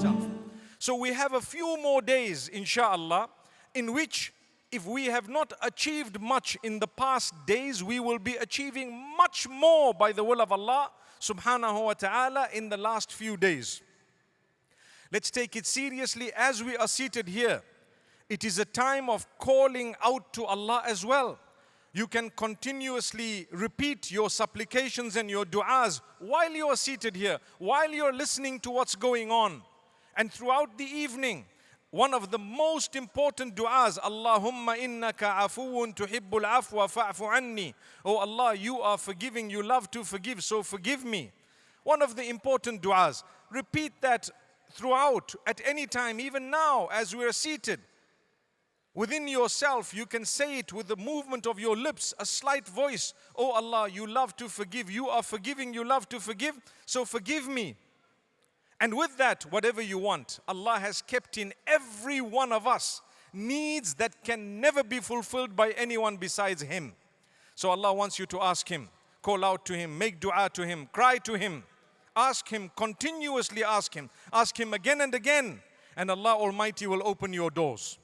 self. So we have a few more days, inshallah, in which if we have not achieved much in the past days, we will be achieving much more by the will of Allah subhanahu wa ta'ala in the last few days. Let's take it seriously as we are seated here. It is a time of calling out to Allah as well. You can continuously repeat your supplications and your du'as while you are seated here, while you are listening to what's going on. And throughout the evening, one of the most important du'as, Allahumma innaka afuun tuhibbul afwa fa'fu anni. Oh Allah, you are forgiving, you love to forgive, so forgive me. One of the important du'as. Repeat that throughout, at any time, even now as we are seated. Within yourself, you can say it with the movement of your lips, a slight voice. Oh Allah, you love to forgive, you are forgiving, you love to forgive, so forgive me. And with that, whatever you want, Allah has kept in every one of us needs that can never be fulfilled by anyone besides Him. So Allah wants you to ask Him, call out to Him, make dua to Him, cry to Him, ask Him, continuously ask Him again and again, and Allah Almighty will open your doors.